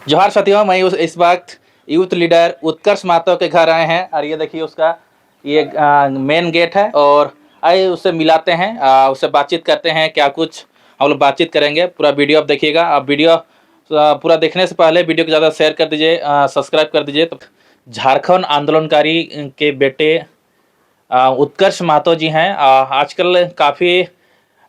जोहार साथियों, मैं इस वक्त यूथ लीडर उत्कर्ष महतो के घर आए हैं और ये देखिए उसका ये मेन गेट है और आइए उससे मिलाते हैं, उससे बातचीत करते हैं। क्या कुछ हम लोग बातचीत करेंगे। पूरा वीडियो आप देखिएगा। आप वीडियो पूरा देखने से पहले वीडियो को ज़्यादा शेयर कर दीजिए, सब्सक्राइब कर दीजिए। तो झारखंड आंदोलनकारी के बेटे उत्कर्ष महतो जी हैं। आजकल काफ़ी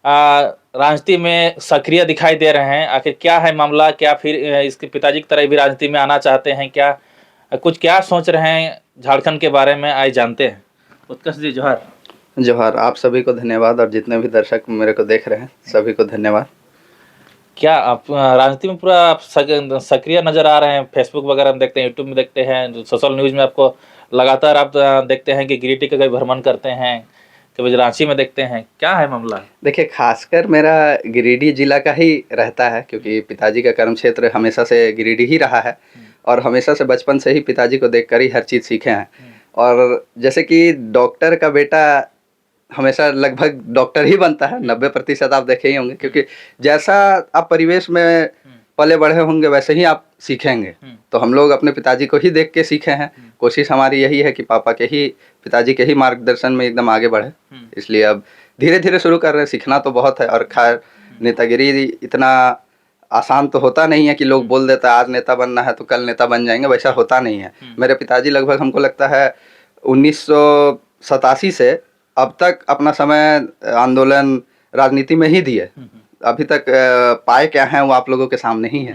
राजनीति में सक्रिय दिखाई दे रहे हैं। आखिर क्या है मामला? क्या फिर इसके पिताजी की तरह भी राजनीति में आना चाहते हैं क्या? कुछ क्या सोच रहे हैं झारखंड के बारे में, आइए जानते हैं। उत्कर्ष जी जोहार। जोहार। आप सभी को धन्यवाद और जितने भी दर्शक मेरे को देख रहे हैं सभी को धन्यवाद। क्या आप राजनीति में पूरा आप सक्रिय नज़र आ रहे हैं? फेसबुक वगैरह में देखते हैं, यूट्यूब में देखते हैं, सोशल न्यूज़ में आपको लगातार आप देखते हैं कि गिरिडीह का कभी भ्रमण करते हैं, कभी रांची में देखते हैं। क्या है मामला? देखिए, खासकर मेरा गिरिडीह जिला का ही रहता है क्योंकि पिताजी का कर्म क्षेत्र हमेशा से गिरिडीह ही रहा है और हमेशा से बचपन से ही पिताजी को देखकर ही हर चीज़ सीखे हैं। और जैसे कि डॉक्टर का बेटा हमेशा लगभग डॉक्टर ही बनता है, 90% आप देखे ही होंगे, क्योंकि जैसा आप परिवेश में पले बढ़े होंगे वैसे ही आप सीखेंगे। तो हम लोग अपने पिताजी को ही देख के सीखे हैं। कोशिश हमारी यही है कि पिताजी के ही मार्गदर्शन में एकदम आगे बढ़े। इसलिए अब धीरे धीरे शुरू कर रहे हैं। सीखना तो बहुत है और खैर नेतागिरी इतना आसान तो होता नहीं है कि लोग बोल देता है आज नेता बनना है तो कल नेता बन जाएंगे, वैसा होता नहीं है। मेरे पिताजी लगभग हमको लगता है 1987 से अब तक अपना समय आंदोलन राजनीति में ही दिए। अभी तक पाए क्या हैं वो आप लोगों के सामने ही है।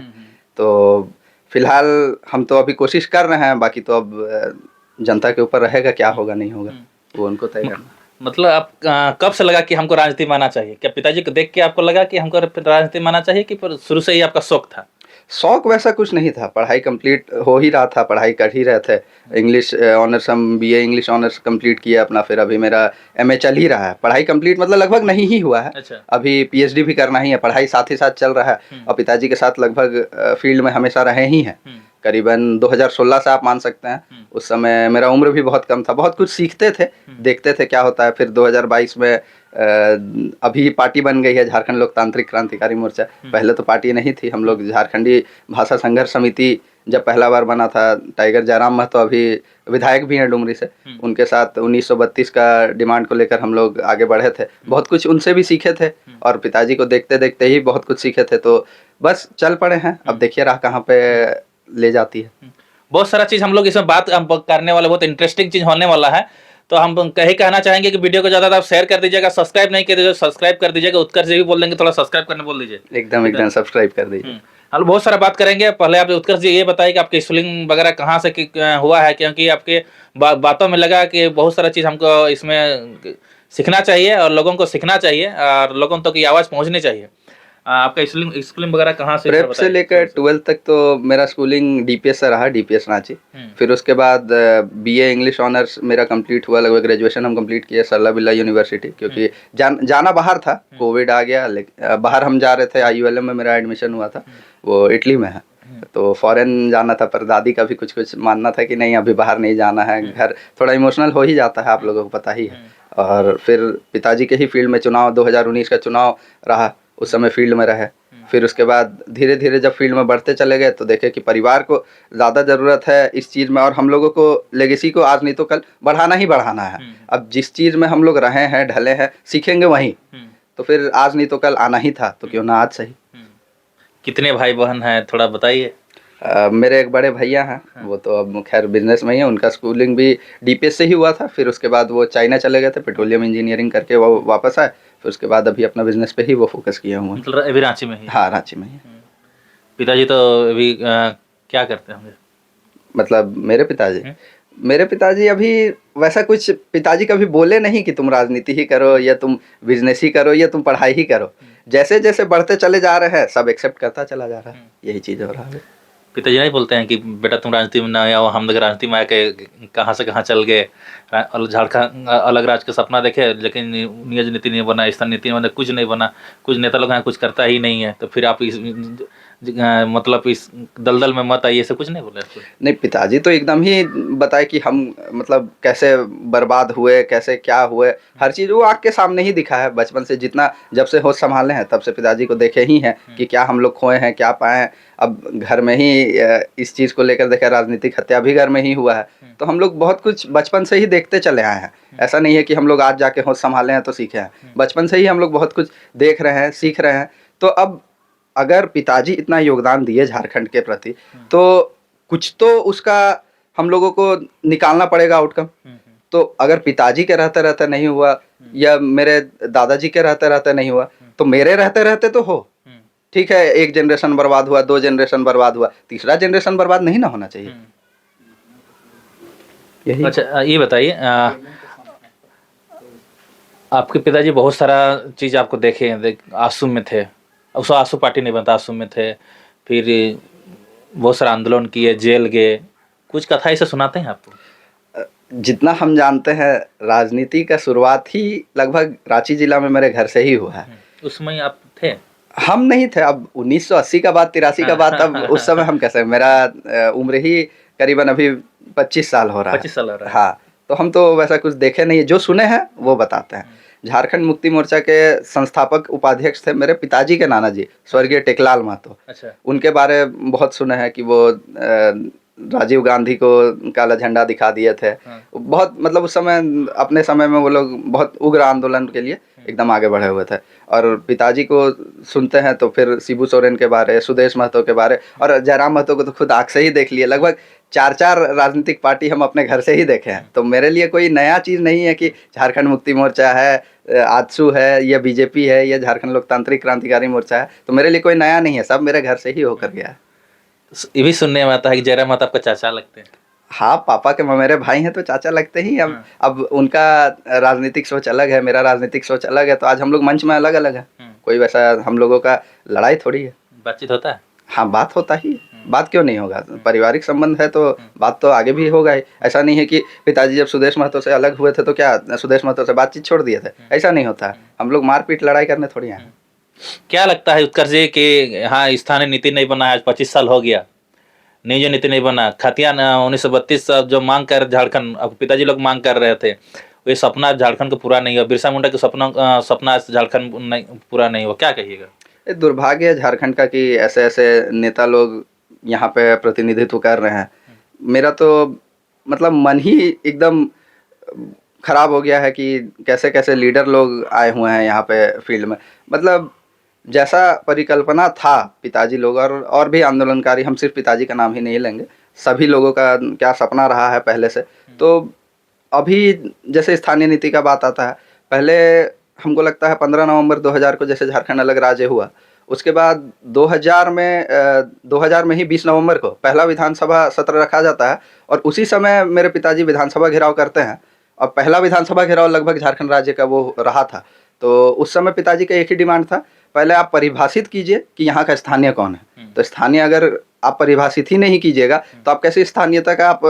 तो फिलहाल हम तो अभी कोशिश कर रहे हैं, बाकी तो अब जनता के ऊपर रहेगा क्या होगा नहीं होगा वो उनको तय करना। मतलब आप कब से लगा कि हमको राजनीति में आना चाहिए? क्या पिताजी को देख के आपको लगा कि हमको राजनीति में आना चाहिए कि शुरू से ही आपका शौक था? शौक वैसा कुछ नहीं था। पढ़ाई कंप्लीट हो ही रहा था, पढ़ाई कर ही रहे थे। इंग्लिश ऑनर्स, हम बीए इंग्लिश ऑनर्स कंप्लीट किए अपना। फिर अभी मेरा एमए चल ही रहा है। पढ़ाई कंप्लीट मतलब लगभग नहीं ही हुआ है। अच्छा। अभी पीएचडी भी करना ही है, पढ़ाई साथ ही साथ चल रहा है और पिताजी के साथ लगभग फील्ड में हमेशा रहे ही हैं। करीबन 2016 से आप मान सकते हैं। उस समय मेरा उम्र भी बहुत कम था, बहुत कुछ सीखते थे, देखते थे क्या होता है। फिर 2022 में अभी पार्टी बन गई है झारखंड लोकतांत्रिक क्रांतिकारी मोर्चा। पहले तो पार्टी नहीं थी। हम लोग झारखंडी भाषा संघर्ष समिति जब पहला बार बना था, टाइगर जयराम महतो अभी विधायक भी हैं डुमरी से, उनके साथ 1932 का डिमांड को लेकर हम लोग आगे बढ़े थे। बहुत कुछ उनसे भी सीखे थे और पिताजी को देखते देखते ही बहुत कुछ सीखे थे। तो बस चल पड़े हैं। अब देखिए राह कहाँ पे ले जाती है। बहुत सारा चीज़ हम लोग इसमें बात करने वाले, बहुत इंटरेस्टिंग चीज़ होने वाला है। तो हम कहीं कहना चाहेंगे कि वीडियो को ज़्यादा आप शेयर कर दीजिएगा, सब्सक्राइब नहीं किया सब्सक्राइब कर दीजिएगा। उत्कर्ष जी भी बोल देंगे, थोड़ा सब्सक्राइब करने बोल दीजिए। एकदम सब्सक्राइब कर दीजिए। हम बहुत सारा बात करेंगे। पहले आप उत्कर्ष जी ये बताइए कि आपकी स्कूलिंग वगैरह कहाँ से हुआ है, क्योंकि आपके बातों में लगा कि बहुत सारा चीज़ हमको इसमें सीखना चाहिए और लोगों को सीखना चाहिए और लोगों तक की आवाज़ पहुँचनी चाहिए। आपका स्कूलिंग वगैरह कहाँ से? प्रेप से लेकर 12 तक तो मेरा स्कूलिंग डीपीएस से रहा, डीपीएस रांची। फिर उसके बाद बीए इंग्लिश ऑनर्स मेरा कंप्लीट हुआ। लगभग ग्रेजुएशन हम कंप्लीट किए सरला बिरला यूनिवर्सिटी, क्योंकि जाना बाहर था, कोविड आ गया। लेकिन बाहर हम जा रहे थे, आईयूएलएम में मेरा एडमिशन हुआ था, वो इटली में है। तो फॉरेन जाना था, पर दादी का भी कुछ मानना था कि नहीं अभी बाहर नहीं जाना है। घर थोड़ा इमोशनल हो ही जाता है, आप लोगों को पता ही है। और फिर पिताजी के ही फील्ड में चुनाव 2019 का चुनाव रहा, उस समय फील्ड में रहे। फिर उसके बाद धीरे धीरे जब फील्ड में बढ़ते चले गए तो देखे कि परिवार को ज़्यादा ज़रूरत है इस चीज़ में, और हम लोगों को लेगेसी को आज नहीं तो कल बढ़ाना ही बढ़ाना है। अब जिस चीज़ में हम लोग रहे हैं, ढले हैं, सीखेंगे वहीं। तो फिर आज नहीं तो कल आना ही था, तो क्यों ना आज सही। कितने भाई बहन हैं, थोड़ा बताइए। मेरे एक बड़े भैया हैं, वो तो अब खैर बिजनेस में ही है। उनका स्कूलिंग भी डीपीएस से ही हुआ था। फिर उसके बाद वो चाइना चले गए थे, पेट्रोलियम इंजीनियरिंग करके वो वापस आए। फिर उसके बाद अभी अपना बिजनेस पे ही वो फोकस किए हुए हैं। मतलब अभी रांची में ही? हाँ, रांची में ही। पिताजी तो अभी क्या करते होंगे? मतलब मेरे पिताजी अभी वैसा कुछ, पिताजी कभी बोले नहीं कि तुम राजनीति ही करो या तुम बिजनेस ही करो या तुम पढ़ाई ही करो। जैसे जैसे बढ़ते चले जा रहे हैं सब एक्सेप्ट करता चला जा रहा है, यही चीज़ हो रहा है। पिताजी नहीं बोलते हैं कि बेटा तुम राजनीति में ना आओ, हम लोग राजनीति में आके कहाँ से कहाँ चल गए, झारखंड अलग राज्य का सपना देखे लेकिन नियोजन नीति नहीं बना, स्थानीय नीति नहीं बना, कुछ नहीं बना, कुछ नेता लोग हैं कुछ करता ही नहीं है, तो फिर आप इस मतलब इस दलदल में मत आइए, ऐसे कुछ नहीं बोले आपको? नहीं, पिताजी तो एकदम ही बताए कि हम मतलब कैसे बर्बाद हुए, कैसे क्या हुए, हर चीज़ वो आँख के सामने ही दिखा है। बचपन से जितना जब से होश सँभाले हैं तब से पिताजी को देखे ही हैं कि क्या हम लोग खोए हैं, क्या पाए हैं। अब घर में ही इस चीज़ को लेकर देखा, राजनीतिक हत्या भी घर में ही हुआ है। तो हम लोग बहुत कुछ बचपन से ही देखते चले आए हैं। ऐसा नहीं है कि हम लोग आज जाके होश सँभाले हैं तो सीखे हैं। बचपन से ही हम लोग बहुत कुछ देख रहे हैं, सीख रहे हैं। तो अब अगर पिताजी इतना योगदान दिए झारखंड के प्रति, तो कुछ तो उसका हम लोगों को निकालना पड़ेगा आउटकम। तो अगर पिताजी के रहते-रहते नहीं हुआ या मेरे दादाजी के रहते-रहते नहीं हुआ, तो मेरे रहते-रहते तो हो। ठीक है, 1 जनरेशन बर्बाद हुआ, 2 जनरेशन बर्बाद हुआ, तीसरा जनरेशन बर्बाद नहीं ना होना चाहिए। यही। अच्छा, ये बताइए, आपके पिताजी बहुत सारा चीज़ आपको देखे हैं, आसू में थे, उस आसू पार्टी नहीं बनता, आसू में थे, फिर बहुत सारा आंदोलन किए, जेल गए, कुछ कथा ऐसे सुनाते हैं आपको? जितना हम जानते हैं, राजनीति का शुरुआत ही लगभग रांची जिला में मेरे घर से ही हुआ है। उसमें आप थे? हम नहीं थे। अब 1980 का बात, 83 का बात, तब उस समय हम कैसे, मेरा उम्र ही करीबन अभी 25 साल हो रहा है। 25 साल हो रहा है। हाँ, तो हम तो वैसा कुछ देखे नहीं है, जो सुने हैं वो बताते हैं। झारखंड मुक्ति मोर्चा के संस्थापक उपाध्यक्ष थे मेरे पिताजी के नाना जी, स्वर्गीय टेकलाल महतो। अच्छा। उनके बारे में बहुत सुने हैं कि वो राजीव गांधी को काला झंडा दिखा दिए थे। बहुत मतलब उस समय, अपने समय में वो लोग बहुत उग्र आंदोलन के लिए एकदम आगे बढ़े हुए थे। और पिताजी को सुनते हैं तो फिर शिबू सोरेन के बारे, सुदेश महतो के बारे, और जयराम महतो को तो खुद आँख से ही देख लिए। लगभग 4-4 राजनीतिक पार्टी हम अपने घर से ही देखे हैं। तो मेरे लिए कोई नया चीज़ नहीं है कि झारखंड मुक्ति मोर्चा है, आजसू है, या बीजेपी है, या झारखंड लोकतांत्रिक क्रांतिकारी मोर्चा है। तो मेरे लिए कोई नया नहीं है, सब मेरे घर से ही होकर गया है। ये भी सुनने में आता है कि जयराम महतो आपका चाचा लगते हैं। हाँ, पापा के मेरे भाई हैं तो चाचा लगते ही। अब उनका राजनीतिक सोच अलग है, मेरा राजनीतिक सोच अलग है, तो आज हम लोग मंच में अलग-अलग हैं। कोई वैसा हम लोगों का लड़ाई थोड़ी है। बातचीत होता है? हाँ, बात होता ही है। बात क्यों नहीं होगा? पारिवारिक संबंध है तो बात तो आगे भी होगा ही। ऐसा नहीं है कि पिताजी जब सुदेश महतो से अलग हुए थे तो क्या सुदेश महतो से बातचीत छोड़ दिए थे? ऐसा नहीं होता है। हम लोग मारपीट लड़ाई करने थोड़ी आए हैं। क्या लगता है उत्कर्ष जी कि हाँ, स्थानीय नीति नहीं बना है, आज 25 साल हो गया, नियोजन नीति नहीं बना, खतियान 1932 जो मांग कर झारखंड, अब पिताजी लोग मांग कर रहे थे, ये सपना झारखंड को पूरा नहीं हुआ, बिरसा मुंडा के सपना झारखंड नहीं पूरा नहीं हुआ, क्या कहिएगा? ये दुर्भाग्य है झारखंड का कि ऐसे-ऐसे नेता लोग यहाँ पे प्रतिनिधित्व कर रहे हैं। मेरा तो मतलब मन ही एकदम खराब हो गया है कि कैसे-कैसे लीडर लोग आए हुए हैं यहाँ पे फील्ड में। मतलब जैसा परिकल्पना था पिताजी लोग और भी आंदोलनकारी, हम सिर्फ पिताजी का नाम ही नहीं लेंगे, सभी लोगों का क्या सपना रहा है पहले से। तो अभी जैसे स्थानीय नीति का बात आता है, पहले हमको लगता है 15 नवंबर 2000 को जैसे झारखंड अलग राज्य हुआ, उसके बाद 2000 में ही 20 नवंबर को पहला विधानसभा सत्र रखा जाता है, और उसी समय मेरे पिताजी विधानसभा घेराव करते हैं। और पहला विधानसभा घेराव लगभग झारखंड राज्य का वो रहा था। तो उस समय पिताजी का एक ही डिमांड था, पहले आप परिभाषित कीजिए कि यहाँ का स्थानीय कौन है। तो स्थानीय अगर आप परिभाषित ही नहीं कीजिएगा तो आप कैसे स्थानीयता का आप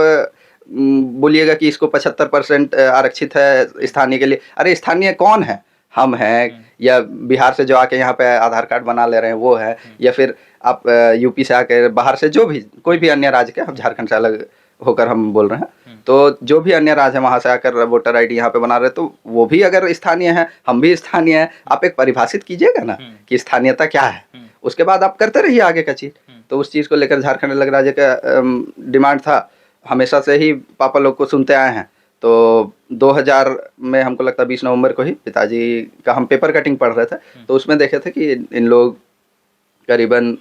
बोलिएगा कि इसको 75% आरक्षित है स्थानीय के लिए। अरे स्थानीय कौन है? हम हैं, या बिहार से जो आके यहाँ पे आधार कार्ड बना ले रहे हैं वो है, या फिर आप यूपी से आके, बाहर से, जो भी कोई भी अन्य राज्य के, हम झारखंड से अलग होकर हम बोल रहे हैं, तो जो भी अन्य राज्य है वहाँ से आकर वोटर आईडी यहाँ पे बना रहे हैं, तो वो भी अगर स्थानीय है, हम भी स्थानीय हैं। आप एक परिभाषित कीजिएगा ना कि स्थानीयता क्या है, उसके बाद आप करते रहिए आगे का चीज़। तो उस चीज़ को लेकर झारखंड अलग राज्य का डिमांड था, हमेशा से ही पापा लोग को सुनते आए हैं। तो 2000 में हमको लगता है 20 नवंबर को ही पिताजी का हम पेपर कटिंग पढ़ रहे थे, तो उसमें देखे थे कि इन लोग करीबन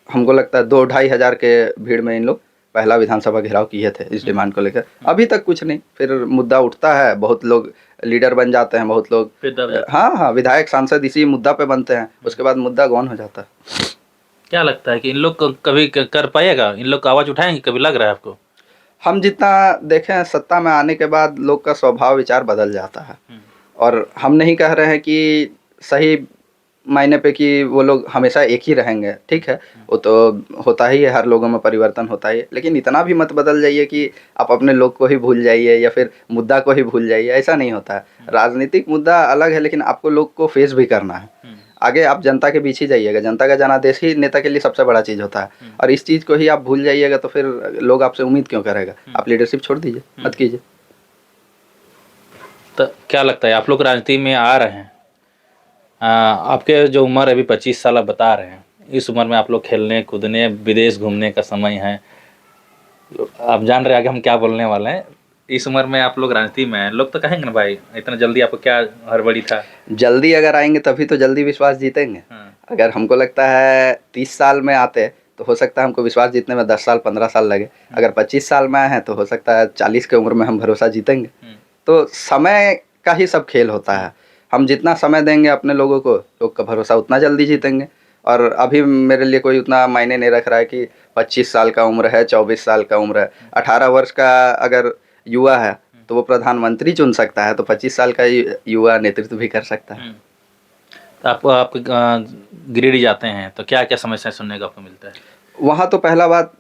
हमको लगता है 2-2.5 हज़ार के भीड़ में इन लोग पहला विधानसभा घेराव किए थे इस डिमांड को लेकर। अभी तक कुछ नहीं, फिर मुद्दा उठता है, बहुत लोग लीडर बन जाते हैं, बहुत लोग हाँ विधायक सांसद इसी मुद्दा पे बनते हैं, उसके बाद मुद्दा गौन हो जाता है। क्या लगता है कि इन लोग कभी कर पाएगा, इन लोग आवाज़ उठाएंगे, कभी लग रहा है आपको? हम जितना देखें, सत्ता में आने के बाद लोग का स्वभाव विचार बदल जाता है, और हम नहीं कह रहे हैं कि सही मायने पे कि वो लोग हमेशा एक ही रहेंगे, ठीक है, वो तो होता ही है, हर लोगों में परिवर्तन होता ही है, लेकिन इतना भी मत बदल जाइए कि आप अपने लोग को ही भूल जाइए या फिर मुद्दा को ही भूल जाइए। ऐसा नहीं होता है। राजनीतिक मुद्दा अलग है, लेकिन आपको लोग को फेस भी करना है। आगे आप जनता के बीच ही जाइएगा, जनता का जनादेश ही नेता के लिए सबसे बड़ा चीज़ होता है। और इस चीज़ को ही आप भूल जाइएगा तो फिर लोग आपसे उम्मीद क्यों करेगा। आप लीडरशिप छोड़ दीजिए, मत कीजिए। तो क्या लगता है आप लोग राजनीति में आ रहे हैं, आपके जो उम्र अभी 25 साल आप बता रहे हैं, इस उम्र में आप लोग खेलने कूदने विदेश घूमने का समय है, आप जान रहे हैं आगे हम क्या बोलने वाले हैं। इस उम्र में आप लोग राजनीति में हैं, लोग तो कहेंगे ना भाई इतना जल्दी आपको क्या हड़बड़ी था। जल्दी अगर आएंगे तभी तो जल्दी विश्वास जीतेंगे। अगर हमको लगता है 30 साल में आते तो हो सकता है हमको विश्वास जीतने में 10 साल 15 साल लगे। अगर 25 साल में आए हैं तो हो सकता है 40 की उम्र में हम भरोसा जीतेंगे। तो समय का ही सब खेल होता है। हम जितना समय देंगे अपने लोगों को, लोग का भरोसा उतना जल्दी जीतेंगे। और अभी मेरे लिए कोई उतना मायने नहीं रख रहा है कि 25 साल का उम्र है, 24 साल का उम्र है। 18 वर्ष का अगर युवा है तो वो प्रधानमंत्री चुन सकता है, तो 25 साल का युवा नेतृत्व भी कर सकता है। तो आप गिरिडीह जाते हैं तो क्या क्या समस्याएं सुनने को आपको मिलता है? वहाँ तो पहला बात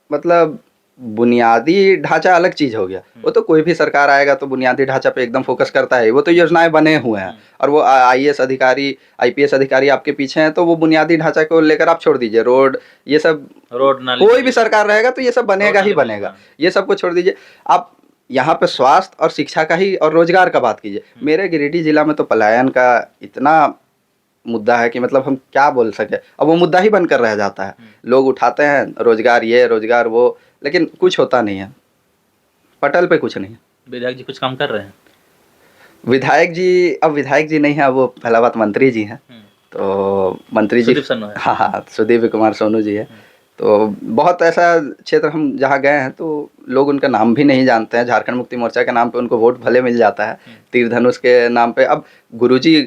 मतलब बुनियादी ढांचा अलग चीज़ हो गया। वो तो कोई भी सरकार आएगा तो बुनियादी ढांचा पे एकदम फोकस करता है। वो तो योजनाएं बने हुए हैं और वो आईएएस अधिकारी, आईपीएस अधिकारी आपके पीछे हैं, तो वो बुनियादी ढांचा को लेकर आप छोड़ दीजिए। रोड, ये सब, रोड नाली, कोई भी सरकार रहेगा तो ये सब बनेगा ही बनेगा। ये सब को छोड़ दीजिए। आप यहाँ पे स्वास्थ्य और शिक्षा का ही और रोजगार का बात कीजिए। मेरे गिरिडीह जिला में तो पलायन का इतना मुद्दा है कि मतलब हम क्या बोल सके। अब वो मुद्दा ही बनकर रह जाता है। लोग उठाते हैं रोजगार ये रोजगार वो, लेकिन कुछ होता नहीं है, पटल पे कुछ नहीं है। विधायक जी कुछ काम कर रहे हैं? विधायक जी, अब विधायक जी नहीं है, वो पहला बात मंत्री जी हैं। तो मंत्री जी, हाँ, सुदीप कुमार सोनू जी है। तो बहुत ऐसा क्षेत्र हम जहाँ गए हैं तो लोग उनका नाम भी नहीं जानते हैं। झारखंड मुक्ति मोर्चा के नाम पे उनको वोट भले मिल जाता है, तीर धनुष के नाम पे। अब गुरुजी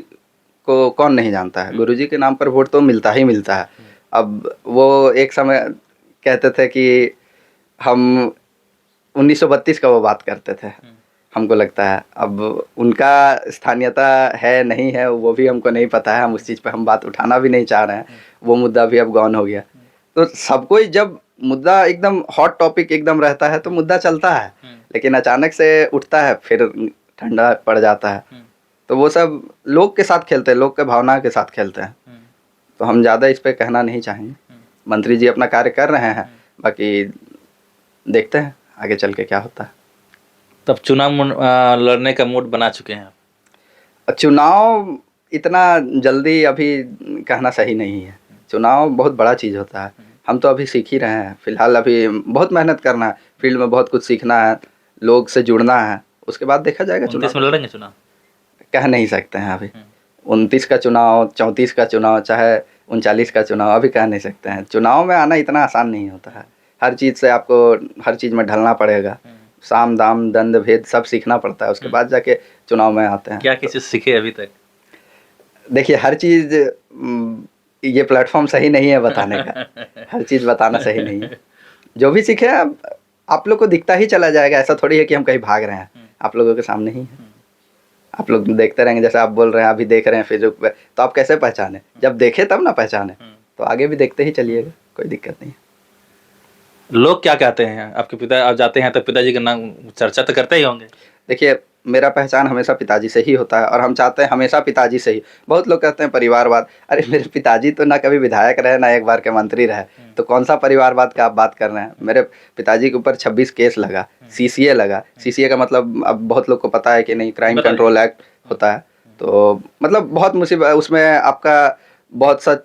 को कौन नहीं जानता है, गुरुजी के नाम पर वोट तो मिलता ही मिलता है। अब वो एक समय कहते थे कि हम 1932 का वो बात करते थे, हमको लगता है। अब उनका स्थानीयता है नहीं है वो भी हमको नहीं पता है, हम उस चीज़ पे हम बात उठाना भी नहीं चाह रहे हैं। वो मुद्दा भी अब गॉन हो गया। तो सबको ही जब मुद्दा एकदम हॉट टॉपिक एकदम रहता है तो मुद्दा चलता है, लेकिन अचानक से उठता है फिर ठंडा पड़ जाता है। तो वो सब लोग के साथ खेलते हैं, लोग के भावना के साथ खेलते हैं। तो हम ज़्यादा इस पे कहना नहीं चाहेंगे। मंत्री जी अपना कार्य कर रहे हैं, बाकी देखते हैं आगे चल के क्या होता है। तब चुनाव लड़ने का मूड बना चुके हैं आप? चुनाव इतना जल्दी अभी कहना सही नहीं है। चुनाव बहुत बड़ा चीज़ होता है। हम तो अभी सीख ही रहे हैं। फिलहाल अभी बहुत मेहनत करना है, फील्ड में बहुत कुछ सीखना है, लोग से जुड़ना है, उसके बाद देखा जाएगा। 29 में लड़ेंगे चुनाव? कह नहीं सकते हैं अभी। 29 का चुनाव, 34 का चुनाव, चाहे 39 का चुनाव, अभी कह नहीं सकते हैं। चुनाव में आना इतना आसान नहीं होता है। हर चीज़ से आपको हर चीज़ में ढलना पड़ेगा। साम दाम दंड भेद सब सीखना पड़ता है, उसके बाद जाके चुनाव में आते हैं। क्या किसी सीखे अभी तक? देखिए, हर चीज़ ये प्लेटफॉर्म सही नहीं है बताने का। हर चीज़ बताना सही नहीं है। जो भी सीखे आप लोग को दिखता ही चला जाएगा। ऐसा थोड़ी है कि हम कहीं भाग रहे हैं, आप लोगों के सामने ही है। आप लोग देखते रहेंगे, जैसे आप बोल रहे हैं अभी देख रहे हैं फेसबुक पे, तो आप कैसे पहचाने? जब देखे तब ना पहचाने। तो आगे भी देखते ही चलिएगा, कोई दिक्कत नहीं है। लोग क्या कहते हैं? आपके पिता, आप जाते हैं तो पिताजी का नाम चर्चा तो करते ही होंगे। देखिए, मेरा पहचान हमेशा पिताजी से ही होता है और हम चाहते हैं हमेशा पिताजी से ही। बहुत लोग कहते हैं परिवारवाद। अरे मेरे पिताजी तो ना कभी विधायक रहे, ना एक बार के मंत्री रहे, तो कौन सा परिवारवाद का आप बात कर रहे हैं? मेरे पिताजी के ऊपर 26 केस लगा, सीसीए लगा। सीसीए का मतलब अब बहुत लोग को पता है कि नहीं, क्राइम कंट्रोल एक्ट होता है। तो मतलब बहुत मुसीबत उसमें, आपका बहुत सा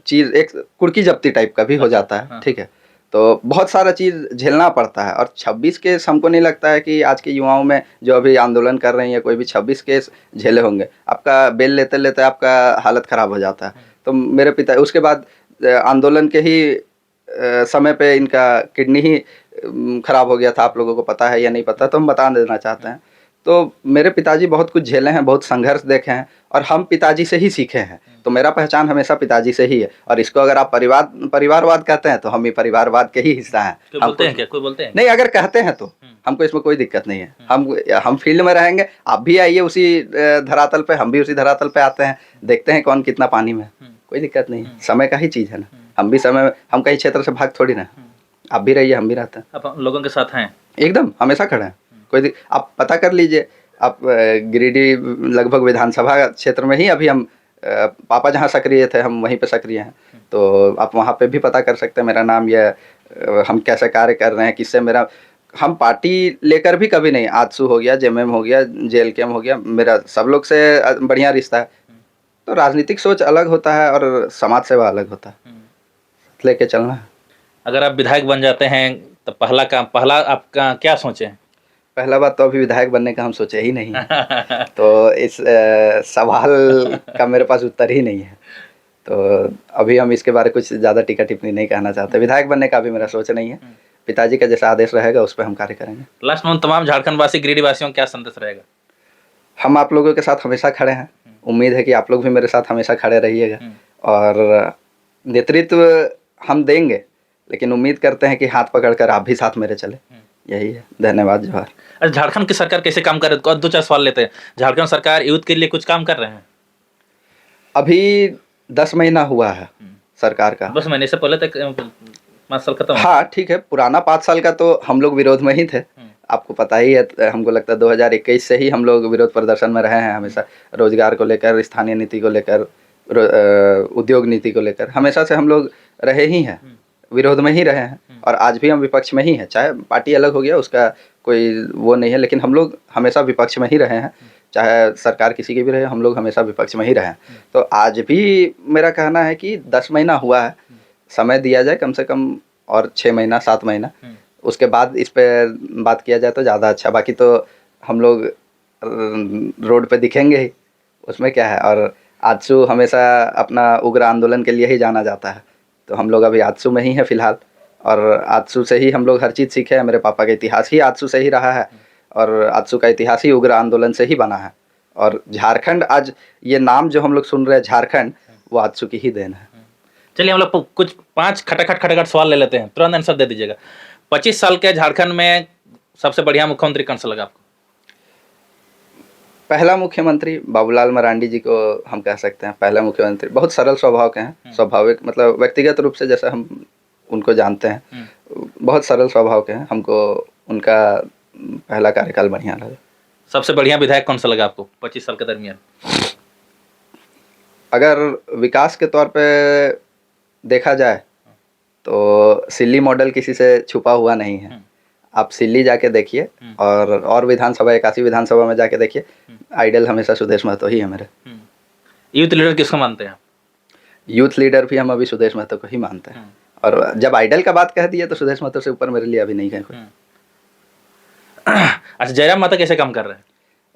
चीज़ एक कुर्की जब्ती टाइप का भी हो जाता है, ठीक है। तो बहुत सारा चीज़ झेलना पड़ता है। और 26 केस हमको नहीं लगता है कि आज के युवाओं में जो अभी आंदोलन कर रहे हैं कोई भी 26 केस झेले होंगे। आपका बेल लेते लेते आपका हालत ख़राब हो जाता है। तो मेरे पिता उसके बाद आंदोलन के ही समय पे इनका किडनी ही ख़राब हो गया था। आप लोगों को पता है या नहीं पता, तो हम बता देना चाहते हैं। तो मेरे पिताजी बहुत कुछ झेले हैं, बहुत संघर्ष देखे हैं और हम पिताजी से ही सीखे हैं। तो मेरा पहचान हमेशा पिताजी से ही है। और इसको अगर आप परिवारवाद कहते हैं तो हम ही परिवारवाद के ही हिस्सा हैं। कोई बोलते हैं क्या? कोई बोलते हैं नहीं, अगर कहते हैं तो हमको इसमें कोई दिक्कत नहीं है। हम फील्ड में रहेंगे, आप भी आइए उसी धरातल पे, हम भी उसी धरातल पे आते हैं, देखते हैं कौन कितना पानी में। कोई दिक्कत नहीं है, समय का ही चीज़ है ना। हम भी समय, हम कहीं क्षेत्र से भाग थोड़ी ना। आप भी रहिए, हम भी रहते हैं। आप लोगों के साथ हैं? एकदम हमेशा खड़े हैं। आप पता कर लीजिए, आप गिरिडीह लगभग विधानसभा क्षेत्र में ही अभी हम पापा जहाँ सक्रिय थे हम वहीं पे सक्रिय हैं, तो आप वहाँ पे भी पता कर सकते हैं मेरा नाम या हम कैसे कार्य कर रहे हैं, किससे मेरा, हम पार्टी लेकर भी कभी नहीं, आजसू हो गया, जेएमएम हो गया, जेएलकेएम हो गया, मेरा सब लोग से बढ़िया रिश्ता है। तो राजनीतिक सोच अलग होता है और समाज सेवा अलग होता है, लेके चलना है। अगर आप विधायक बन जाते हैं तो पहला आपका क्या सोचे हैं? पहला बात तो अभी विधायक बनने का हम सोचे ही नहीं है। तो इस सवाल का मेरे पास उत्तर ही नहीं है, तो अभी हम इसके बारे कुछ ज़्यादा टीका टिप्पणी नहीं कहना चाहते। विधायक बनने का भी मेरा सोच नहीं है, पिताजी का जैसा आदेश रहेगा उस पर हम कार्य करेंगे। लास्ट में उन तमाम झारखंड वासी, गिरिडीह वासियों को क्या संदेश रहेगा? हम आप लोगों के साथ हमेशा खड़े हैं, उम्मीद है कि आप लोग भी मेरे साथ हमेशा खड़े रहिएगा, और नेतृत्व हम देंगे, लेकिन उम्मीद करते हैं कि हाथ पकड़कर आप भी साथ मेरे चले। यही है, धन्यवाद, जोहार। अच्छा, झारखंड की सरकार कैसे काम कर रही है? 2-4 सवाल लेते हैं। झारखंड सरकार यूथ के लिए कुछ काम कर रहे हैं? अभी 10 महीना हुआ है सरकार का। 10 महीने से पहले तक 5 साल खत्म हो। हाँ ठीक है, पुराना 5 साल का तो हम लोग विरोध में ही थे, आपको पता ही है। हमको लगता है 2021 से ही हम लोग विरोध प्रदर्शन में रहे हैं हमेशा, रोजगार को लेकर, स्थानीय नीति को लेकर, उद्योग नीति को लेकर हमेशा से हम लोग रहे ही हैं, विरोध में ही रहे हैं, और आज भी हम विपक्ष में ही हैं। चाहे पार्टी अलग हो गया, उसका कोई वो नहीं है, लेकिन हम लोग हमेशा विपक्ष में ही रहे हैं। चाहे सरकार किसी की भी रहे, हम लोग हमेशा विपक्ष में ही रहे हैं। तो आज भी मेरा कहना है कि 10 महीना हुआ है, समय दिया जाए कम से कम, और 6 महीना 7 महीना, उसके बाद इस पे बात किया जाए तो ज़्यादा अच्छा। बाकी तो हम लोग रोड पे दिखेंगे ही, उसमें क्या है। और आजसू हमेशा अपना उग्र आंदोलन के लिए ही जाना जाता है, तो हम लोग अभी आजसू में ही हैं फिलहाल, और आजसू से ही हम लोग हर चीज़ सीखे हैं। मेरे पापा का इतिहास ही आजसू से ही रहा है, और आजसू का इतिहास ही उग्र आंदोलन से ही बना है। और झारखंड, आज ये नाम जो हम लोग सुन रहे हैं झारखंड, वो आजसू की ही देन है। चलिए हम लोग कुछ 5 खटाखट सवाल ले लेते हैं, तुरंत आंसर दे दीजिएगा। 25 साल के झारखंड में सबसे बढ़िया मुख्यमंत्री कौन सा लगा आपको? पहला मुख्यमंत्री बाबूलाल मरांडी जी को हम कह सकते हैं, पहला मुख्यमंत्री। बहुत सरल स्वभाव के हैं, स्वाभाविक, मतलब व्यक्तिगत रूप से जैसे हम उनको जानते हैं, बहुत सरल स्वभाव के हैं। हमको उनका पहला कार्यकाल बढ़िया लगा। सबसे बढ़िया विधायक कौन सा लगा आपको 25 साल के दरमियान? अगर विकास के तौर पे देखा जाए तो सिल्ली मॉडल किसी से छुपा हुआ नहीं है। आप सिल्ली जाके देखिए, और विधानसभा, 81 विधानसभा में जाके देखिए, आइडल हमेशा सुदेश महतो ही है मेरे। यूथ लीडर किसको मानते हैं आप? यूथ लीडर भी हम अभी सुदेश महतो को ही मानते हैं, और जब आइडल का बात कह दिए तो सुदेश महतो से ऊपर मेरे लिए अभी नहीं है कोई। अच्छा, जयराम माता कैसे काम कर रहे हैं?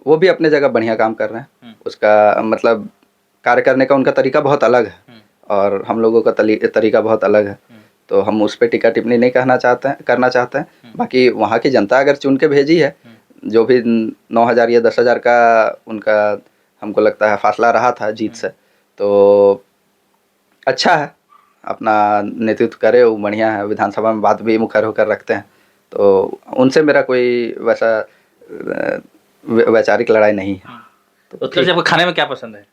वो भी अपने जगह बढ़िया काम कर रहे हैं। उसका मतलब कार्य करने का उनका तरीका बहुत अलग है, और हम लोगों का तरीका बहुत अलग है, तो हम उस पर टीका टिप्पणी नहीं करना चाहते हैं। बाकी वहाँ की जनता अगर चुन के भेजी है, जो भी 9,000 या 10,000 का उनका हमको लगता है फासला रहा था जीत से, तो अच्छा है, अपना नेतृत्व करे, वो बढ़िया है। विधानसभा में बात भी मुखर होकर रखते हैं, तो उनसे मेरा कोई वैसा वैचारिक लड़ाई नहीं है। तो आपको खाने में क्या पसंद है?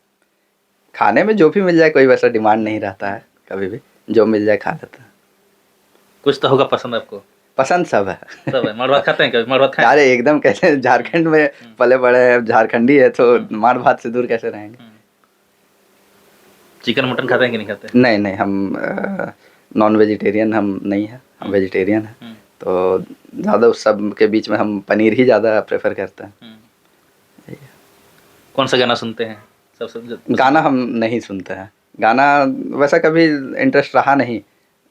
खाने में जो भी मिल जाए, कोई वैसा डिमांड नहीं रहता है, कभी भी जो मिल जाए खा लेता है। कुछ तो होगा पसंद आपको? पसंद सब है, सब है। माड़ भात खाते हैं कभी? माड़ भात खाएं? अरे एकदम, कैसे, झारखंड में पले बड़े हैं, झारखंडी है, तो माड़ भात से दूर कैसे रहेंगे। चिकन मटन खाते हैं कि नहीं खाते? नहीं नहीं, हम नॉन वेजिटेरियन हम नहीं है, हम वेजिटेरियन हैं, तो ज़्यादा उस सब के बीच में हम पनीर ही ज़्यादा प्रेफर करते हैं। कौन सा गाना सुनते हैं सबसे? गाना हम नहीं सुनते हैं, गाना वैसा कभी इंटरेस्ट रहा नहीं,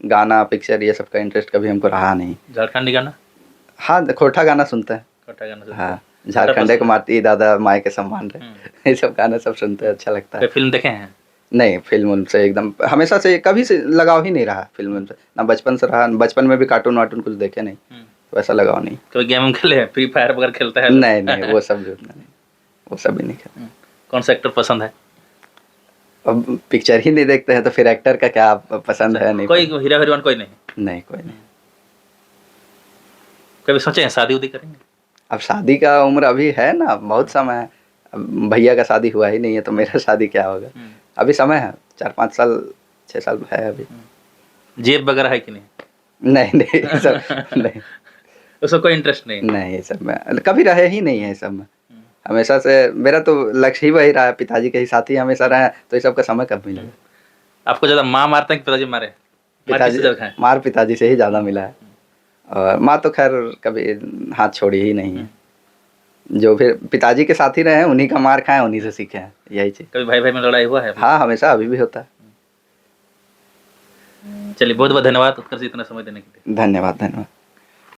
गाना पिक्चर ये सब का इंटरेस्ट कभी हमको रहा नहीं। झारखंडी गाना? हाँ, खोटा गाना सुनते हैं। खोटा गाना सुनते हैं। हाँ, झारखंडे को माटी दादा माए के सम्मान रहे, ये सब गाना सब सुनते हैं, अच्छा लगता है। फिल्म देखे हैं? नहीं, फिल्म से एकदम हमेशा से कभी से लगाव ही नहीं रहा फिल्म से, ना बचपन से रहा। बचपन में भी कार्टून वार्टून कुछ देखे नहीं, वैसा लगाव नहीं। कभी गेम खेले, फ्री फायर वगैरह खेलता है? नहीं नहीं, वो सब नहीं, वो सब भी नहीं खेलते। कौन सा एक्टर पसंद है? अब पिक्चर ही नहीं देखते हैं तो फिर एक्टर का क्या पसंद है? नहीं, कोई हीरो हीरोइन कोई नहीं? नहीं, कोई नहीं। कभी सोचे हैं शादी उदी करेंगे? अब शादी का उम्र अभी है ना, बहुत समय है। अब भैया का शादी हुआ ही नहीं है, तो मेरा शादी क्या होगा? अभी समय है, 4-5 साल 6 साल है अभी। जेब वगैरह है कि नहीं? नहीं नहीं, सब नहीं, उसको कोई इंटरेस्ट नहीं? नहीं, ये सब में कभी रहे ही नहीं है, ये सब में हमेशा से मेरा तो लक्ष्य ही वही रहा है, पिताजी के ही साथी हमेशा रहे, तो इस सब का समय कब मिलेगा। आपको ज्यादा माँ मारते हैं कि पिताजी मारे? मार किससे ज्यादा खाए? मार पिताजी से ही ज़्यादा मिला है, और माँ तो खैर कभी हाथ छोड़ी ही नहीं है। जो फिर पिताजी के साथ ही रहे हैं, उन्हीं का मार खाए, उन्हीं से सीखे हैं, यही चीज़। कभी भाई भाई में लड़ाई हुआ है अभी? हाँ, हमेशा, अभी भी होता है। चलिए बहुत बहुत धन्यवाद उत्कर्ष जी इतना समय देने के लिए। धन्यवाद, धन्यवाद।